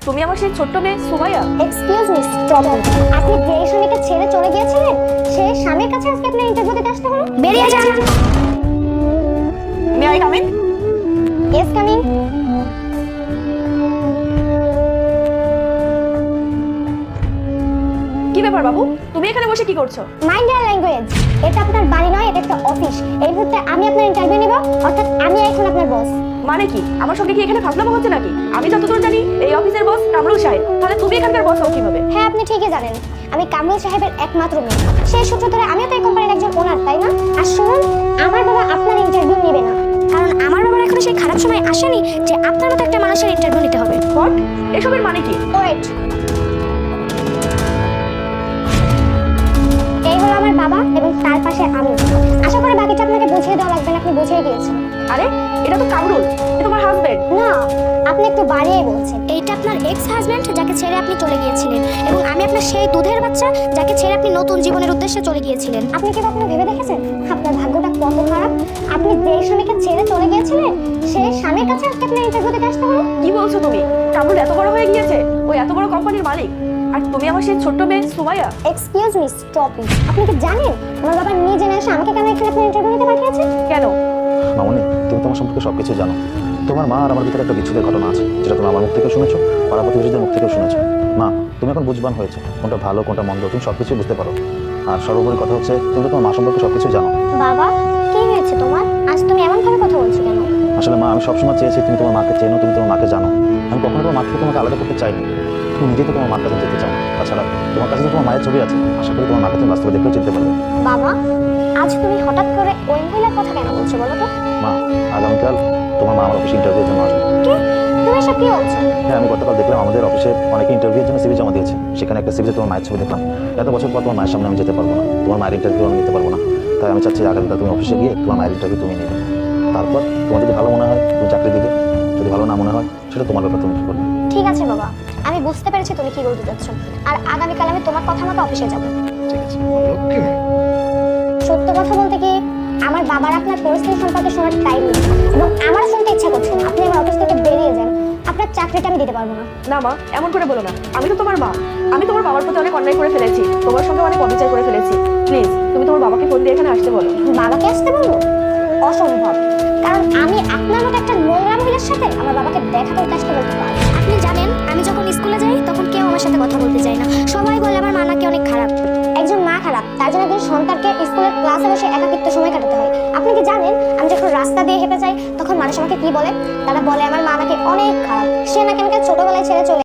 তুমি আমার সেই ছোট্ট মেয়ে সুমাইয়া? Excuse me, stop. আপনি যে স্বামীকে ছেড়ে চলে গিয়েছিলেন, সে স্বামীর কাছে আজকে আপনার ইন্টারভিউ দিতে আসতে হলো? বেরিয়ে যান। May I come in? Yes, coming. কি ব্যাপার বাবু, তুমি এখানে বসে কি করছো? Mind your language. এটা আপনার বাড়ি নয়, এটা একটা অফিস। এই মুহূর্তে আমি আপনার ইন্টারভিউ নেব, অর্থাৎ আমি এখন আপনার বস। মানে কি, আমার সঙ্গে কি এখানে ফাজলামো হচ্ছে নাকি? আমি যতদূর জানি এই অফিসের বস কামরুল সাহেব, তাহলে তুমি এখানকার বস হও কিভাবে? হ্যাঁ, আপনি ঠিকই জানেন, আমি কামরুল সাহেবের একমাত্র মেয়ে। সেই সূত্র ধরে আমিও তো এই কোম্পানির একজন ওনার, তাই না? আর শুনুন, আমার বাবা আপনার ইন্টারভিউ নেবে না, কারণ আমার বাবার এখনো সেই খারাপ সময় আসেনি যে আপনার মতো একটা মানুষের ইন্টারভিউ নিতে হবে। হোয়াট? এসবের মানে কি? ওয়েট, এই হলো আমার বাবা এবং তার পাশে আমি। আশা করি বাকিটা আপনাকে বুঝিয়ে দেওয়া লাগবে না, আপনি বুঝিয়ে দিয়েছেন। আরে এটা তো কামরুল, এ তোমার হাজবেন্ড। না, আপনি একটু বাড়িয়ে বলছেন। এইটা আপনার এক্স হাজবেন্ড, যাকে ছেড়ে আপনি চলে গিয়েছিলেন, এবং আমি আপনার সেই দুধের বাচ্চা, যাকে ছেড়ে আপনি নতুন জীবনের উদ্দেশ্যে চলে গিয়েছিলেন। আপনি কি কখনো ভেবে দেখেছেন আপনার ভাগ্যটা কত খারাপ? আপনি যে স্বামীকে ছেড়ে চলে গিয়েছিলেন, সেই স্বামীর কাছে আজকে আপনার ইন্টারভিউ দিতে আসতে হলো? কি বলছো তুমি? কামরুল এত বড় হয়ে গিয়েছে, ওই এত বড় কোম্পানির মালিক, আর তুমি আমার সেই ছোট্ট মেয়ে Sumaiya? Excuse me, stop it. আপনি কি জানেন আমার বাবা নিজে না এসে আমাকে কেন এখানে আপনার ইন্টারভিউ নিতে পাঠিয়েছে? কেন? মামনি, তুমি তোমার সম্পর্কে সবকিছু জানো। তোমার মা আর আমার ভিতরে একটা বিচ্ছেদের ঘটনা আছে, যেটা তুমি আমার মুখ থেকে শুনেছো, পাড়া প্রতিবেশীদের মুখ থেকেও শুনেছো। মা, তুমি এখন বুঝবান হয়েছে কোনটা ভালো কোনটা মন্দ, তুমি সবকিছুই বুঝতে পারো। আর সর্বোপরি কথা হচ্ছে, তুমি তো তোমার মা সম্পর্কে সবকিছু জানো। বাবা, কি হয়েছে তোমার? আজ তুমি এমন ভাবে কথা বলছো কেন? আসলে মা, আমি সবসময় চেয়েছি তুমি তোমার মাকে চেনো, তুমি তোমার মাকে জানো। আমি কখনো তোমার মা থেকে তোমাকে আলাদা করতে চাইনি। তুমি নিজে তো তোমার মার কাছে যেতে চাও। তাছাড়া তোমার কাছে তো তোমার মায়ের ছবি আছে, আশা করি তোমার মাকে তুমি বাস্তবে দেখেও চিনতে পারবে। বাবা, আজ তুমি হঠাৎ করে ওই মহিলার কথা কেন বলছো বলো তো? মা, আগামীকাল তোমার মা আমার অফিসে ইন্টারভিউর জন্য আসবে। কি? তুমি এসব কি বলছো? হ্যাঁ, আমি গতকাল দেখলাম আমাদের অফিসে অনেকে ইন্টারভিউর জন্য সিভি জমা দিয়েছে। সেখানে একটা সিভিতে তোমার মায়ের ছবি দেখলাম। এত বছর পর তোমার মায়ের সামনে আমি যেতে পারবো না, তোমার মায়ের ইন্টারভিউ আমি নিতে পারবো না। তাই আমি চাচ্ছি আগামীকাল তুমি অফিসে গিয়ে তোমার মায়ের ইন্টারভিউ তুমি নেবে। তারপর তোমার যদি ভালো মনে হয় তুমি চাকরি দিবে, যদি ভালো না মনে হয় সেটা তোমার ব্যাপার, তুমি কি করবে। ঠিক আছে বাবা, আমি বুঝতে পেরেছি তুমি কি বলতে চাচ্ছ। আর আগামীকাল আমি তোমার কথা মতো অফিসে যাব। ঠিক আছে। সত্য কথা বলতে কি, আমার বাবার আপনার পরিস্থিতি সম্পর্কে শোনার টাইম নেই, এবং আমার শুনতে ইচ্ছা করছে না। আপনি আমার অফিস থেকে বেরিয়ে যান, আপনার চাকরিটা আমি দিতে পারবো না। না মা, এমন করে বলো না। আমি তো তোমার মা, আমি তোমার বাবার প্রতি অনেক অন্যায় করে ফেলেছি, তোমার সঙ্গে অনেক অবিচার করে ফেলেছি। প্লিজ তুমি তোমার বাবাকে ফোন দিয়ে এখানে আসতে বলো। বাবাকে আসতে বলবো? অসম্ভব, কারণ আমি আপনার মতো একটা নোংরা মহিলার সাথে আমার বাবাকে দেখা করতে আসতে বলতে পারি। আপনি জানেন, আমি যখন স্কুলে যাই তখন কেউ আমার সাথে কথা বলতে চায় না। সবাই বলে আমার মা নাকি অনেক খারাপ। একজন মা খারাপ, তার জন্য একজন সন্তানকে স্কুলের ক্লাসে বসে একাকিত্ব সময় কাটাতে হয়। আপনি কি জানেন, আমি যখন রাস্তা দিয়ে হেঁটে যাই তখন মানুষ আমাকে কি বলে? তারা বলে আমার মা নাকি অনেক খারাপ, সে নাকি আমাকে ছোটবেলায় ছেড়ে চলে